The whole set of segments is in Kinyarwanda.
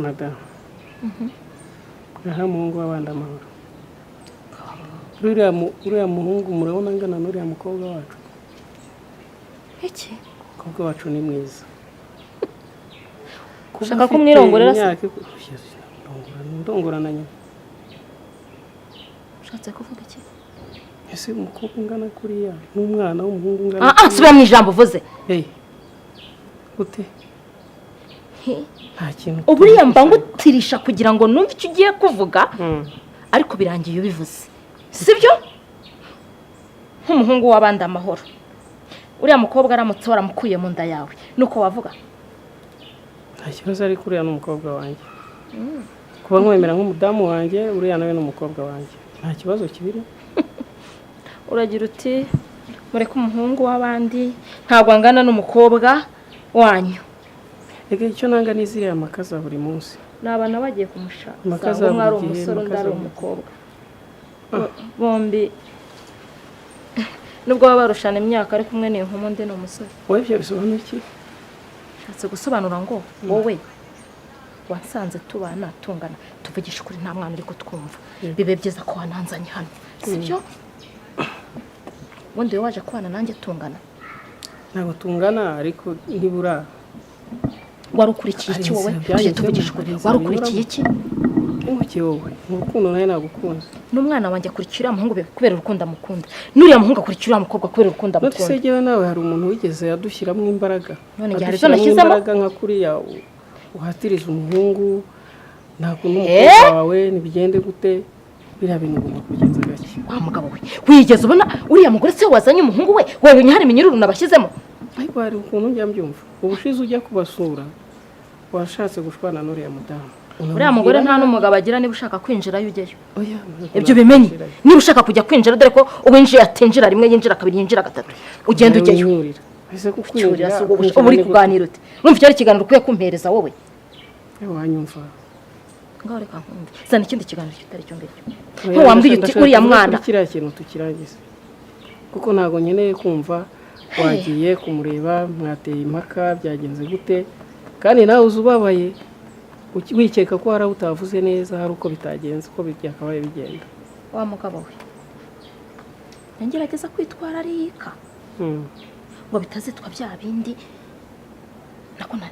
madame aha muhungu w'abandi amahoro uriya muhungu murabona angana n'uriya mukobwa wacu iki umukobwa wacu ni mwiza ushaka kumwirongorera se ndongorana nyine ushatse kuvuga iki ese umukobwa ungana kuriya n'umwana w'umuhungu ungana subira mu ijambo uvuze ute nta kintu uburiya mba ngutirisha kugira ngo numve icyo ugiye kuvuga ariko birangiye ubivuze sibyo nk'umuhungu w'abandi amahoro uriya mukobwa aramutse waramukuye mu nda yawe nuko wavuga nta kibazo ari kuriya n'umukobwa wanjye kuba nkwemera nk'umudamu wanjye uriya nawe n'umukobwa wanjye nta kibazo kibiri uragira uti mureke umuhungu w'abandi ntabwo angana n'umukobwa wanyu ege icyo nanga ni ziriya makaza buri munsi nabana bagiye kumushaka makaza umwe ari umusore undi ari umukobwa bombi nubwo baba barushana imyaka ariko umwe ni inkumi undi ni umusore wowe ibyo bisobanura iki nshatse gusobanura ngo wowe wansanze tubana tungana tuvugisha ukuri nta mwana uri kutwumva bibe byiza ko wananzanye hano sibyo ubundi waje kubana nanjye tungana ntabwo tungana ariko nibura warukurikiye iki wowe tujye tuvugisha ukuri warukurikiye iki nkukiye wowe mu rukundo nawe nagukunze n'umwana wanjye akurikira umuhungu kubera urukundo amukunda n'uriya muhungu akurikira umukobwa kubera urukundo amukunda ntusegewe nawe hari umuntu wigeze yadushyiramo imbaraga none njye hari zo nashyizemo imbaraga nka kuriya uhatirije umuhungu ntabwo n'umukobwa wawe nibigende gute biriya bintu ugomba kugenza gake wa mugabo we wigeze ubona uriya mugore se wazanye umuhungu we wewe nyahari iminyururu nabashyizemo ariko hari ukuntu njya mbyumva ubushize ujya kubasura washatse gushwana n'uriya mudamu uriya mugore nta n'umugabo agira niba ushaka kwinjirayo ujyayo ibyo bimenye niba ushaka kujya kwinjira dore ko uwinjiye atinjira rimwe yinjira kabiri yinjira gatatu ugenda ujyayo uba uri kuganira ute numva icyo ari ikiganiro ukwiye kumpereza wowe wanyumva ngaho reka nkumve zana ikindi kiganiro kitari cyo ngicyo ntiwambwiye uti uriya mwana kiriya kintu tukirangize kuko ntabwo nkeneye kumva wagiye kumureba mwateye impaka byagenze gute kandi nawe uzi ubabaye wikeka ko hari utavuze neza hari uko bitagenze uko byakabaye bigenda wa mugabo we ngerageza kwitwara arika ngo bitazitwa bya bindi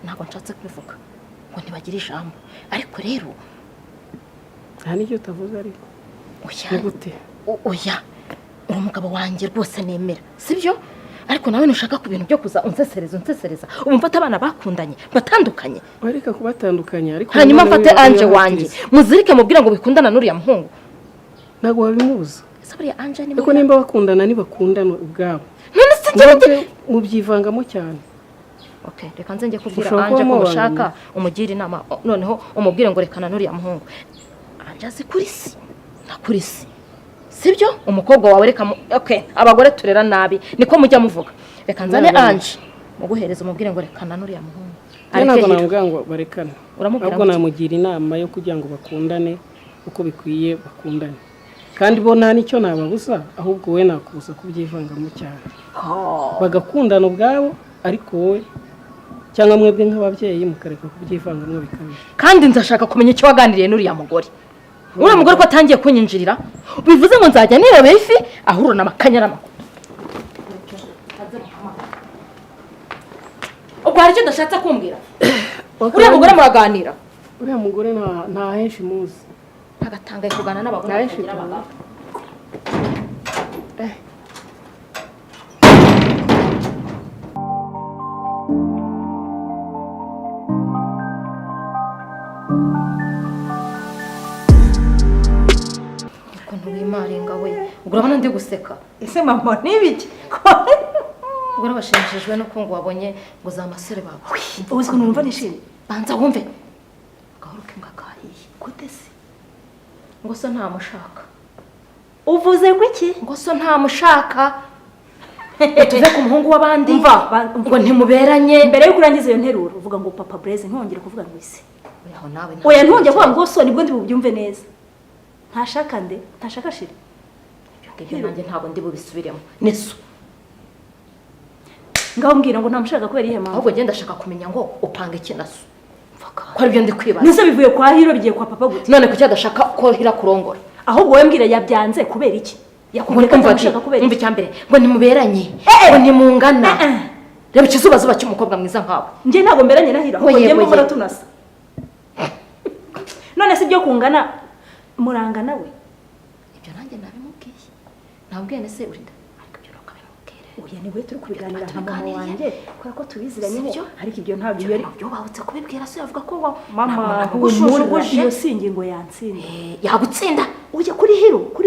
ntabwo nshatse kubivuga ngo ntibagire ijambo ariko rero nta n'icyo utavuze ariko ni gute oya uri umugabo wanjye rwose nemera sibyo ariko nawe ntushaka ku bintu byo kuza unsesereza ubu mfata abana bakundanye batandukanye wareka kubatandukanya ariko hanyuma mfate anje wanjye muzirike mubwira ngo bikundana n'uriya muhungu ntabwo wabimubuza ese buriya anje ni ariko nimba bakundana ntibakundana ubwabo none se njye mubyivangamo cyane okay reka nze njye kubwira anje ko ushaka umugira inama noneho umubwire ngo rekana n'uriya muhungu anje azi kuri si na kuri si sibyo umukobwa wawe reka okay abagore turera nabi niko mujya muvuga reka nzane anje muguhereza umubwire ngo rekana n'uriya muhungu ariko ntabwo ngo barekane uramubwira ngo namugira inama yo kugira ngo bakundane uko bikwiye bakundane kandi bo nta nicyo nababuza ahubwo we nakubuza kubyivangamo cyane bagakundana ubwabo ariko wowe cyangwa mwebwe nk'ababyeyi mukareka kubyivangamo bikabije kandi nzashaka kumenya icyo waganiriye n'uriya mugore uriya mugore ko atangiye kunyinjirira bivuze ngo nzajya nirebera ifi ahurura n'amakanya n'amakuru ubwo hari icyo udashatse kumbwira uriya mugore muraganira uriya mugore nta henshi muzi agatangaye kuganira n'abagore bakagira abagabo maringa we urabona ndi guseka ese mama nibiki ubwo bashimishijwe no kungu wabonye ngo za masore babo ubuzwe numva nishimye banza wumve gahuruke ngakahiye gute se ngo so ntamushaka uvuze ngo iki ngo so ntamushaka tuve ku muhungu w'abandi ngo ntimuberanye mbere yo kurangiza iyo nteruro uvuga ngo papa Blaise ntongere kuvuga ngo ise oya nawe oya ntongere kuvuga ngo so nibwo ndi bubyumve neza ntashaka nde ntashaka shiri ibyo nanjye ntabwo ndi bubisubiremo neso ngaho mbwira ngo ntamushaka kubera ihe mpamvu ahubwo genda ndashaka kumenya ngo upanga iki naso ko aribyo ndi kwibaza. Nise bivuye kwa Hiro bigiye kwa papa gute? None kuki adashaka ko Hiro kurongora? Ahubwo wowe mbwira yabyanze kubera iki? Yakubwiye ko mvashaka kubera iki? Cyambere ngo nimuberanye, ngo nimungana. Reba ikizubazuba cy'umukobwa mwiza nkawe. Nje ntago mberanye na Hiro, ahubwo ngiye mbona tunasa. None si byo kungana murangana we. Ibyo nanjye nabimubwiye. Nabwiye nese urinda. Ariko ibyo nokabimubwire. Oya ni we turi kubiganira nka mama wanjye, kubera ko tubiziranye byo. Ariko ibyo ntabwo yari byo bahutse kubibwira so yavuga ko mama umuruguje iyo singingo yansinde. Yagutsinda. Ujye kuri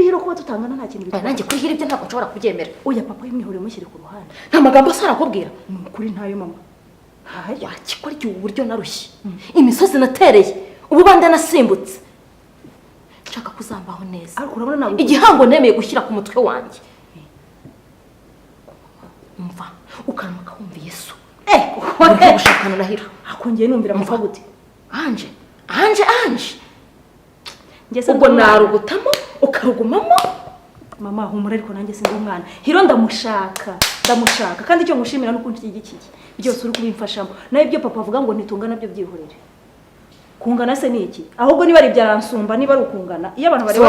Hiro kuba tutangana nta kintu bitwa. Nanjye kuri Hiro ibyo ntabwo nshobora kubyemera. Oya papa yimwihore mushyire ku ruhande. Nta magambo asara kubwira. Kuri ntayo mama. Hayo akikora igihe uburyo narushye. Imisozi natereye. Ubu banda nasimbutse. Nshaka kuzambaho neza. Ariko urabona ntabwo igihango nemeye gushyira ku mutwe wanjye. Umva ukaramuka wumva Yesu. Uri gushakana na Hiro. Akongeye numvira mupfa gute? Anje. Ngese ubwo narugutamo ukarugumamo. Mama humura ariko nanjye sinzi umwana. Hiro ndamushaka kandi icyo ngushimira nuko nshyigikiye. Byose uri kubimfashamo. Nayo ibyo papa avuga ngo nitungana byo byihorere. Kungana se ni iki? Ahubwo niba ari byaransumba niba ari ukungana. Iyo abantu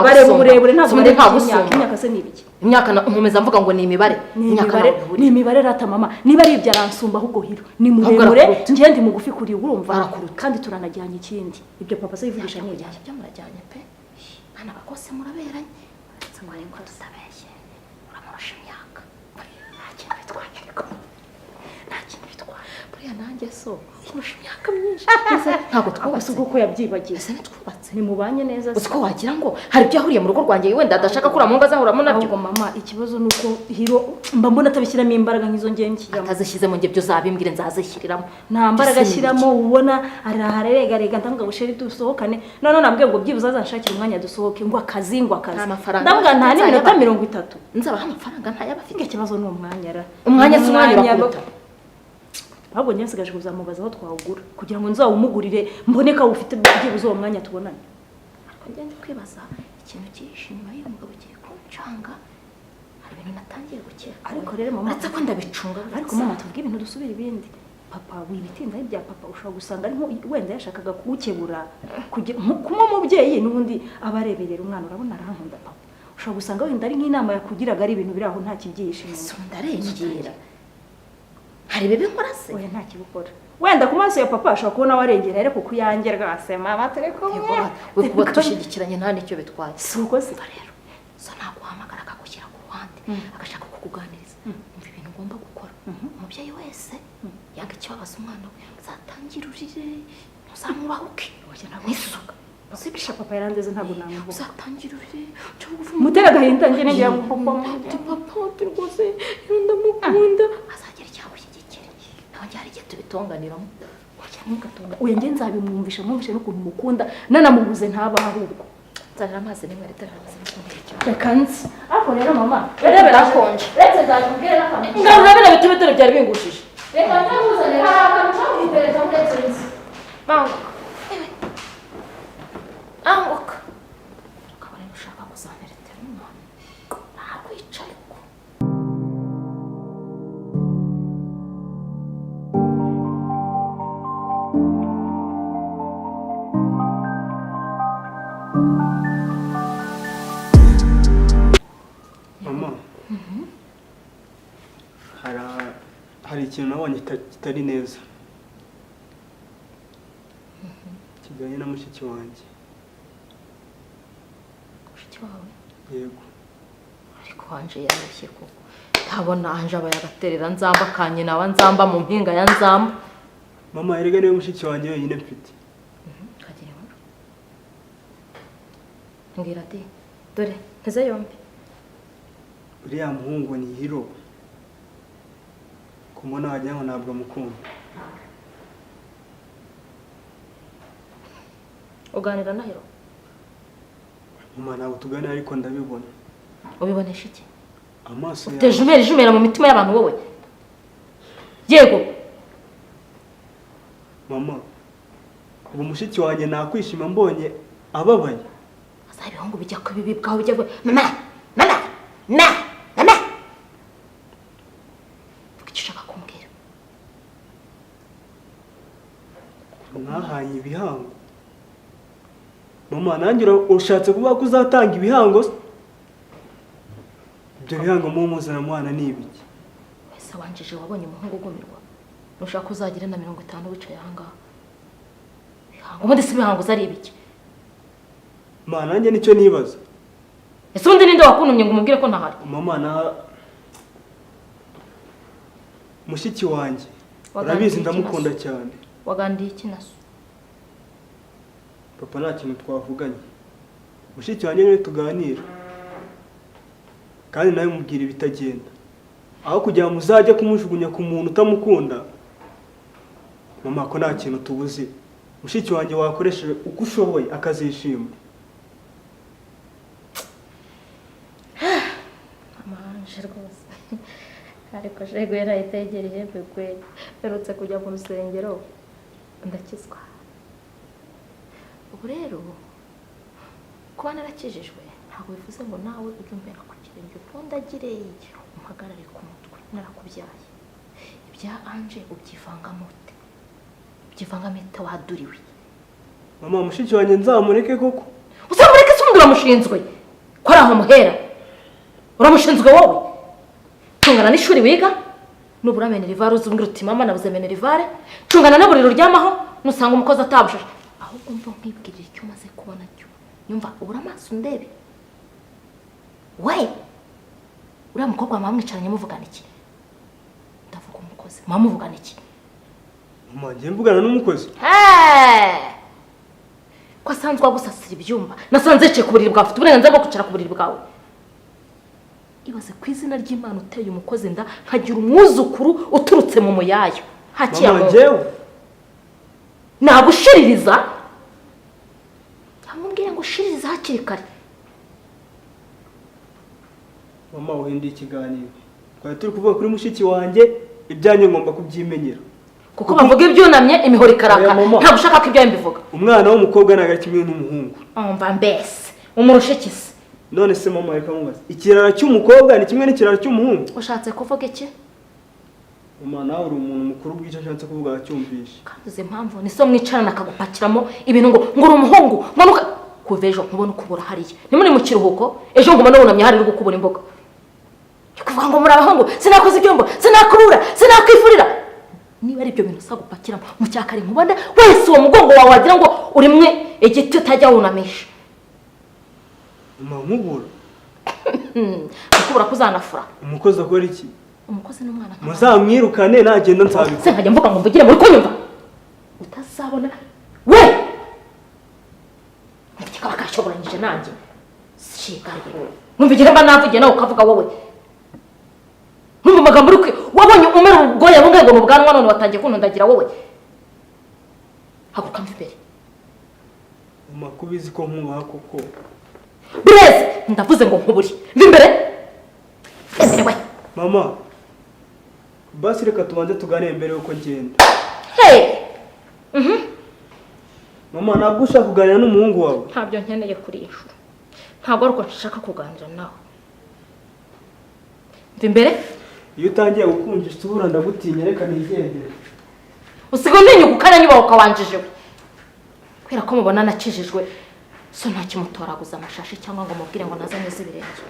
bareba uburebure ntabwo imyaka se ni ibiki? Imyaka nkomeza mvuga ngo ni imibare. Ni imibare rata mama. Niba ari byaransumba ahubwo Hiro ni muremure ngiye ndi mugufi kuri urumva kandi turanajyanye ikindi. Ibyo papa se yivugisha ni ibiki? Byo murajyanye pe. Bana bakose muraberanye. Uretse ngo ariko tutabeshye. Uramurusha imyaka. Nta kintu bitwaye. Buriya nanjye so kurusha imyaka myinshi. Ntabwo twubatse uko yabyibagiye. Ese twubatse ni mubanye neza. Uzi ko wagira ngo hari ibyo ahuriye mu rugo rwanjye wenda adashaka kura mu ngo azahuramo nabyo. Ahubwo mama ikibazo nuko Hiro mba mbona atabishyiramo imbaraga nk'izo ngiye nshyiramo. Atazishyizemo nge byo zabimbwire nzazishyiriramo. Nta mbaraga ashyiramo ubona araharega ndavuga ngo sheri dusohokane. None nabwiye ngo byibuze azanshakira umwanya dusohoke ngo akazi. Ndavuga nta n'iminota 30. Nzabaha amafaranga ntayabafite. Ikibazo ni umwanya ra. Umwanya si umwanya urakuruta. Ahubwo njye nsigaje kuzamubaza aho twawugura kugira ngo nzawumugurire mboneka ufite byibuze uwo mwanya tubonane. Ariko njye ndi kwibaza ikintu cyihishe inyuma y'uyu mugabo ugiye kuncanga. Hari ibintu natangiye gukira. Ariko rero mama uretse ko ndabicunga. Ariko mama tuvuge ibintu dusubira ibindi. Papa wibitinda ibya papa ushobora gusanga ari wenda yashakaga kuwukebura kuma umubyeyi n'ubundi abareberera umwana urabona arankunda papa. Ushobora gusanga wenda ari nk'inama yakugiraga ari ibintu biri aho nta kibyihishe inyuma. Sundarengera. Hari bebe nkora se? Oya nta kibukora. Wenda ku maso ya papa ashobora kubona warengera ariko kuyange rwase mama tereko. We kuba tushigikiranye nta nicyo bitwaye. Suko se rero. So naguhamagara akagushyira ku ruhande agashaka kukuganiriza. Umva ibintu ugomba gukora. Umubyeyi wese yanga ikibabaza umwana we uzatangirurire uzamubahuke. Oya nabisuka. Sibisha papa yarandeze ntabwo namuvuga. Uzatangirurire. Mutera agahinda nge nenge ya papa. Papa rwose ndamukunda. Azagera cyawe Njye igihe tubitonganiramo. Oya nge nzabimwumvisha n'ukuntu mukunda nanamubuze ntaba ahubwo. Nzanira amazi nimwe amazi n'ikindi. Rekansi. Ako rero mama. Reba rakonje. Retse nzakubwira n'akantu. Ngabura bitebetero byari bingushije. Reka ntamuzanira hari akantu cyangwa muri Excellency. Mango. Anguka. Ukabona ushaka kuzanira umwana. Ntakwicaye ko. Mama. Hari ikintu nabonye kitari neza. Kijyanye na mushiki wanjye. Mushiki wawe? Yego. Ariko wanje yarashye koko. Ntabona anje aba yagaterera nzamba kanye nawe nzamba mu mpinga ya nzamba. Mama erega niwe mushiki wanjye wenyine mfite. Kagira inkuru. Ngira ati dore nteze yombi. Uriya muhungu ni Hiro. Kumona wagira ngo ntabwo amukunda. Uganira na Hiro? Mama ntabwo tuganira ariko ndabibona. Ubibonesha iki? Amaso yawe. Jumera mu mitima y'abantu wowe. Yego. Mama. Ubu mushiki wanjye nakwishima mbonye ababaye. Azabihungu bijya kubibibwaho bijya mama. ntanye ibihango. Mama nanjye ushatse kuvuga ko uzatanga ibihango se? Ibyo bihango mu muzana mwana ni ibiki? Wese wanjije wabonye umuhungu ugumirwa. Nushaka uzagira na 50 wicaye ahangaha. Ubundi si ibihango zari ibiki? Ma nanjye nicyo nibaza. Ese undi ninde wakuntumye ngo umubwire ko ntahari? Mama na mushiki wanjye. Urabizi ndamukunda cyane. Wagandiye iki naso? Papa nta kintu twavuganye. Mushiki wanjye niwe tuganira. Kandi nawe mubwira ibitagenda. Aho kugira ngo muzajye kumujugunya ku muntu utamukunda. Mama ko nta kintu tubuze. Mushiki wanjye wakoresheje uko ushoboye akazishima. Amanje rwose. Ariko shego yarayitegereye bigwe. Perutse kujya mu rusengero. Ndakizwa. Ubu rero kuba narakijijwe ntabwo bivuze ngo nawe ujye umbera ku kirenge utondagire umpagarare ku mutwe narakubyaye. Ibya Anje ubyivangamo ute? Ubyivangamo ute waduriwe? Mama mushiki wanjye nzamureke koko? Uzamureke se undi uramushinzwe? Ko ari aho muhera? Uramushinzwe wowe? Tungana n'ishuri wiga? Nubura Minerivare uzumbwira uti mama nabuze Minerivare. Tungana n'aburiro ryamaho nusanga umukozi atabushije. Ahubwo mva nkwibwirira icyo maze kubona cyo. Nyumva ubura amaso ndebe. We! Uriya mukobwa mwamwicaranye muvugana iki? Ndavuga umukozi. Mwamuvugana iki? Mama ngiye mvugana n'umukozi. Ko asanzwe agusasira ibyumba. Nasanze yicaye ku buriri bwawe. Ufite uburenganzira bwo kwicara ku buriri bwawe. Ibaze ku izina ry'Imana uteye umukozi nda nkagira umwuzukuru uturutse mu muyayo. Hakiya Mama ngewe nagushiririza. Amubwira ngo ushiririza hakiri kare. Mama uhindiye ikiganiro. Twari turi kuvuga kuri mushiki wanjye ibyanyu ngomba kubyimenyera. Kuko bavuga ibyunamye imihoro ikarakara. Ntabwo ushaka ko ibyo mbivuga. Umwana w'umukobwa naga kimwe n'umuhungu. Umva mbese umurushe kisi. None se mama reka mubaze. Ikirara cy'umukobwa ni kimwe n'ikirara cy'umuhungu. Ushatse kuvuga iki? Mama nawe uri umuntu mukuru bw'icyo ashatse kuvuga acyumvishe. Kandi uzi impamvu niso mwicarana akagupakiramo ibintu ngo uri umuhungu manuka kuva ejo nkubona ukubura hariya. Ni muri mu kiruhuko ejo ngoma nabonamye hari gukubura imboga. Kuvuga ngo muri abahungu sinakoze ibyombo sinakurura sinakwifurira. Niba ari ibyo bintu usagupakiramo mu cyakare nkubona wese uwo mugongo wawe wagira ngo uri mwe igiti utajya wunamisha. Mama nkubura. Ukubura kuzanafura. Umukozi akora iki? Umukozi n'umwana. Muzamwirukane nagenda nsabiko. Se nkajya mvuga ngo mvugire muri kunyumva. Utazabona we. Ndikaba kashoboranyije nanjye. Shikari. Numvigire mba navugiye nawe ukavuga wowe. Numva magambo uri wabonye umera ubwoya bungaye ngo mubwanwa none watangiye kunondagira wowe. Haguruka mva imbere. Mama kubizi ko nkubaha koko. Bureze ndavuze ngo nkuburi. Mva imbere. Emewe. Mama. Basi reka tubanze tugane mbere uko ngenda. Hey. Mama ntabwo ushaka kuganira n'umuhungu wawe. Ntabyo nkeneye kuri inshuro. Ntabwo ariko nshaka kuganira nawe. Mva imbere. Iyo utangiye gukunjisha ubura ndagutinya reka nigendere. Usigo ntinyuka ukanyuba ukawanjijewe. Kwera ko mubona nakijijwe. So nta kimutoraguza amashashi cyangwa ngo mubwire ngo nazanye zibirenge.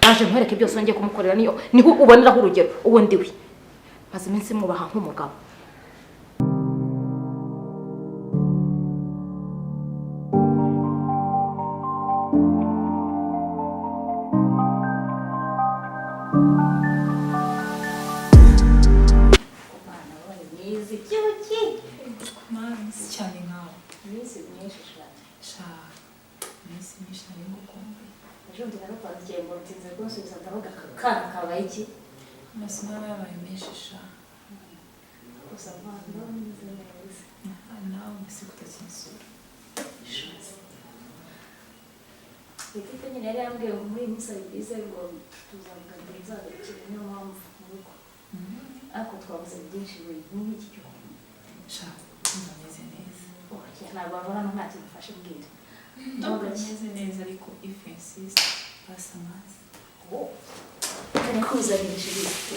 Naje nkwereke byose ngiye kumukorera niho uboneraho urugero uwo ndiwe. Maze iminsi mwubaha nk'umugabo. cyane nkawe iminsi myinshi nari ngukumbuye ejo ndi narapangiye ngo ntinze rwose ndavuga akana kabaye iki amasomo yabaye menshi sha gusa mwana nzi neza nawe mbese kutakinsura Petite nyine yari yambwiye ngo muri iyi minsi ari byiza ngo tuzavuganira nzagarukira niyo mpamvu mu rugo ariko twabuze byinshi n'iki cyo sha ndameze neza ntabwo wabona nta kintu ufashe bwira ntabwo meze neza ariko if insist basa amazi kare kuzanira ibiti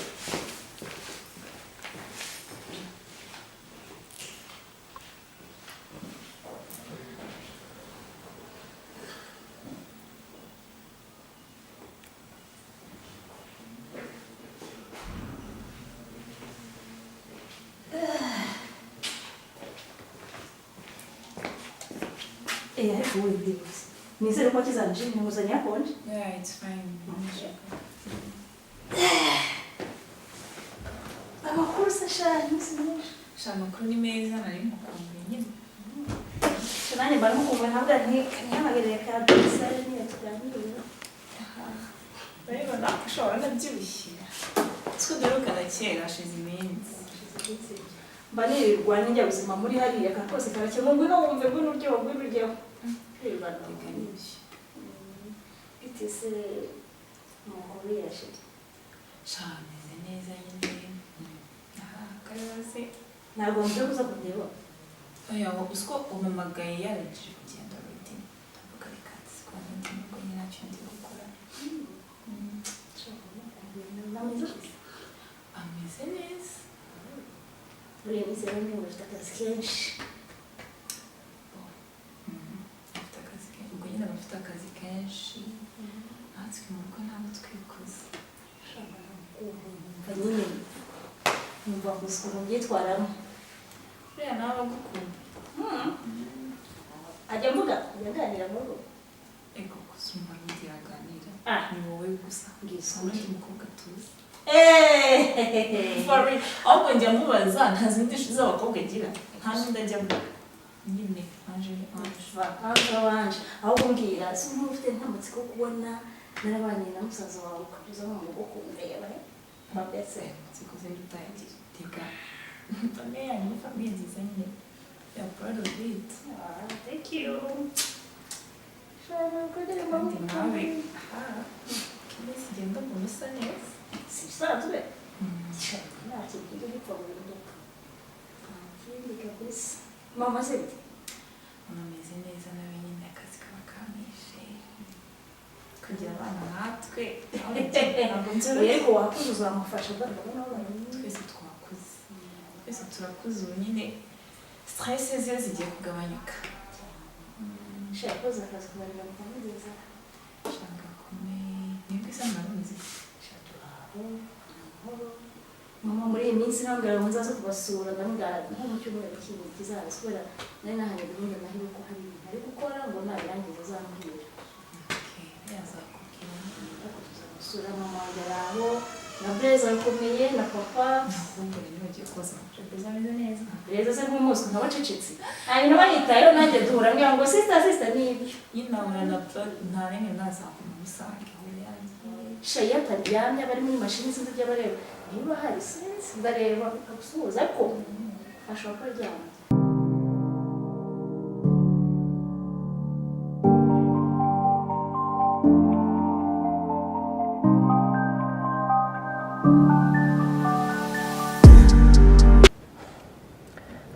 ariko wowe byibuze nizere ko kizanije inguzanyo yakonje. Yeah, it's fine. Amakuru se shani sinisha. Shaka amakuru ni meza nari mukumbuye nyine. Nani bari mukumbuye ntabwo ntihamagariye ka dosari niyo tuganiriye. Rero nakushobora nabyibushye. Twe duherukana kera hashize iminsi. Mba nirirwanya njya buzima muri hariya kakose karakemura ngwino wumve ngwino uryoho ngwino uryoho. Bitese umugore yashije. Shameze neza nyine. Karabaze. Ntabwo mvuze kuza kundeba. Oya, usko umumagaye yaraje kugenda ruti. Ndavuga reka siko ndi ngo nyina cyo ndi gukora. Ameze neza. Uriya minsi rero niba ufite akazi kenshi. Ubwo nyine bafite akazi kenshi. Natwe mu rugo ntabwo twikuze. Nyine numva gusa ukuntu byitwaramo. Uriya nawe agukunda. Ajya mvuga ajya aganira mu rugo. Ego kusumba n'undi yaganira. Ah. Ni wowe gusa. Ngize Undi mukobwa tuzi. Eh. Ahubwo njya mubaza nta zindi nshuti z'abakobwa agira. Nta n'undi ajya mvuga. Nyine anje. Wanje ahubwo mbwira si umuntu ufite ntamutsiko kubona narabanye na musaza wawe ukageza mu rugo kundeba mabese Sikoze rutayagira. Tega. Famille yanyu famille nziza nyine. You are proud of it. Thank you. Shana kugere mu Kandi nawe. Kimisi genda mbona usa neza. sisanzwe nta kintu gipfa guhinduka ikindi kabisa mama se bite Unameze neza nawe nyine akazi kaba kamishe. Kugira abana natwe. Ntabwo nzoro. yego wakuze uzamufasha ndabona abana Twese twakuze. Twese turakuze ubu nyine. Stress ziyo zigiye kugabanyuka. shaka koza akazi kubarira mukamugeza Shaka kume. Nibwo isa mwarumizi. mama muri iyi minsi ntabwo ngo nzaza kubasura ndamugara nko mu cyumweru kindi kizaza kubera nari nahanye gahunda nahiwe ko hari ibintu ari gukora ngo nabirangiza azambwira Okay. Yazakubwira. gusura mama wanjye araho na Blaise arakomeye na papa Ahubwo rero bagiye koza amafoto ameze neza. Blaise se nk'umunsi nkabacecetse hanyuma bayitayeho nanjye duhura mbwira ngo sister n'ibyo Nyine nahura na Claude nta rimwe nazakuma musange aho yanjye. shayi ataryamye bari muri mashini sinzi ibyo bareba niba hari sinzi ndareba akagusuhuza ariko ashobora kuba aryamye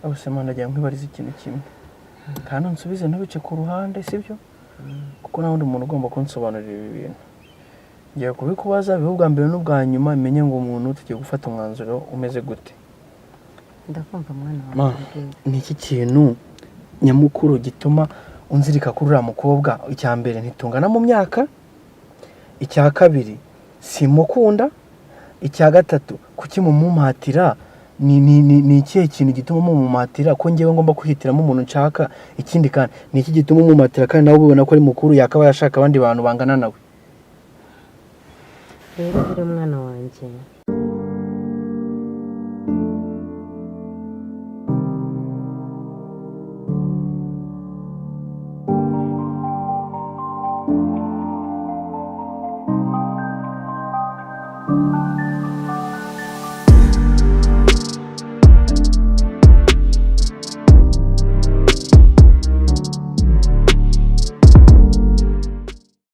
abasema ndagira nkwibariza ikintu kimwe kandi unsubize ntubice ku ruhande sibyo kuko nta wundi muntu ugomba kunsobanurira ibi bintu ngiye kubikubaza bibe ubwa mbere n'ubwa nyuma menye ngo umuntu tugiye gufata umwanzuro umeze gute ndakumva mwana ma ni iki kintu nyamukuru gituma unzirika kuri uriya mukobwa icya mbere ntitungana mu myaka icya kabiri simukunda icya gatatu kuki mumumatira ni ikihe kintu gituma mumumatira ko ngewe ngomba kwihitiramo umuntu nshaka ikindi kandi ni iki gituma mumumatira kandi nawe ubibona ko ari mukuru yakaba yashaka abandi bantu bangana nawe rero uri umwana wanjye